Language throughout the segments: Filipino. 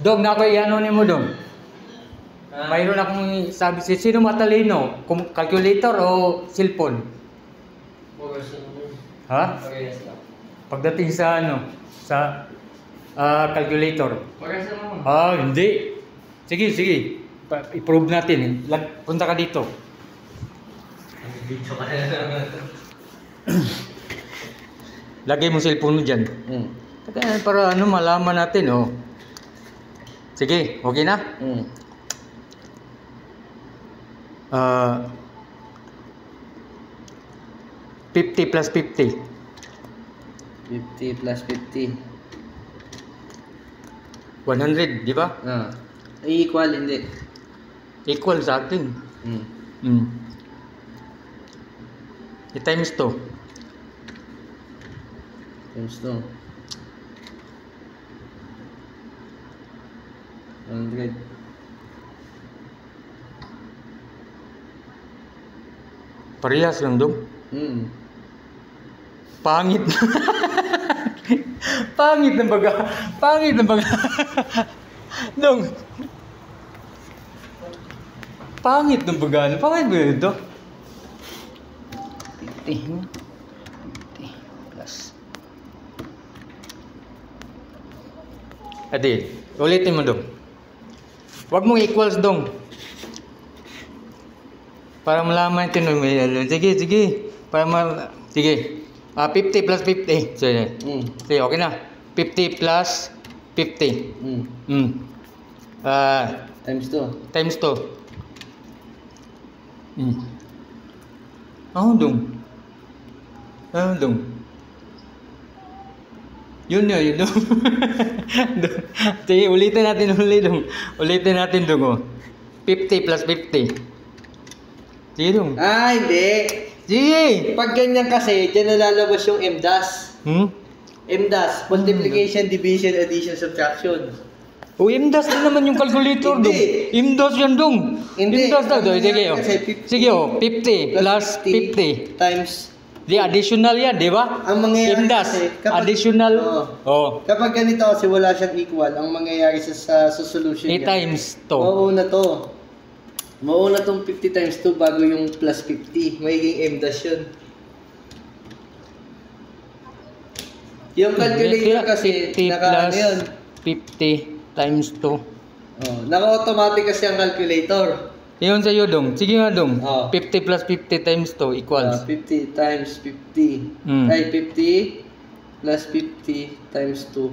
Dong, na ako i-ano ni mo, Dong. Mayroon akong sabi, sino matalino? Calculator o cellphone? Ha? Pagdating sa ano? Sa calculator. Hindi. Sige. I-prove natin. Punta ka dito. Lagay mo cellphone mo dyan. Para ano, malaman natin, oh. Sige, okay na? 50 plus 50. 50 plus 50. 100, di ba? Equal, hindi. Equal sa atin. I-times to. Times to. 100. Parehas lang, Dong. Pangit. Pangit ng baga. Dong. Pangit ng baga. Pangit ba ito? 50 plus. Adi, ulitin mo, Dong. Huwag mong equals, Dong. Para malaman ito. Sige. Sige. 50 plus 50. Sige, okay na. 50 plus 50. Times 2. Times 2. Dong. Yun, Dong. Sige, ulitin natin Dong. 50 plus 50. Sige, Dong. Hindi. Sige. Pag ganyan kasi, dyan nalalabas yung MDAS. MDAS, multiplication, division, addition, subtraction. MDAS din naman yung calculator, Dong. MDAS yan, Dong. Hindi. MDAS daw. Sige, 50 plus 50. Times. Di additional yan, di ba? Ang mangyayari MDAS, kasi, additional. Kapag ganito kasi wala siyang equal, ang mangyayari sa solution niya. times to. Mauna tong 50 times 2 bago yung plus 50. Magiging MDAS yun. Yung calculator kasi, 50 plus 50 times 2. Naka-automatic kasi ang calculator. Yun sa'yo, Dong. Sige nga, Dong. 50 plus 50 times 2 equals. 50 times 50. Ay, 50 plus 50 times 2.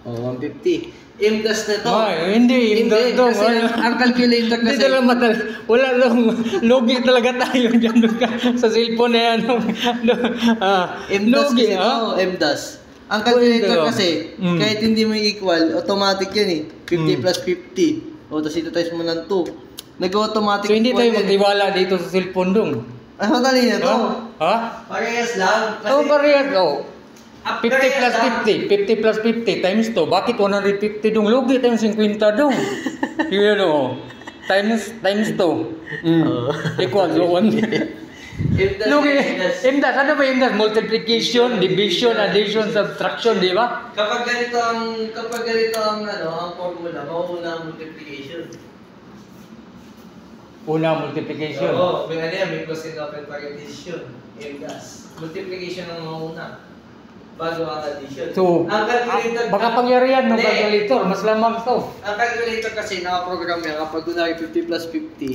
150. MDAS na to. Hindi, Dong. Kasi ang calculator kasi. Hindi talaga wala lang. Logi talaga tayo dyan, Dong. Sa cellphone na yan. MDAS kasi to. MDAS. Ang calculator kasi, kahit hindi mo equal, automatic yan 50 plus 50. Tapos ito times mo ng 2. Nag-automatic. So hindi tayo magtiwala dito sa cellphone, Dong. Madali na to. Parehas lang. Parehas. 50 plus 50 plus 50 times 2. Bakit 150, Dong? Logi tayong 50, Dong. Yun, times 2. Equals 1. MDAS. Ano ba MDAS? Multiplication, division, addition, subtraction, di ba? Kapag ganito ang formula, mauuna ang multiplication. Multiplication. May plus and open parenthesis. MDAS. Multiplication ang mauna. Bago ang addition. So, ang calculator, baka pangyarihan ng calculator. Mas lamang to. Ang calculator kasi nakaprogram yan kapag kunwari 50 plus 50.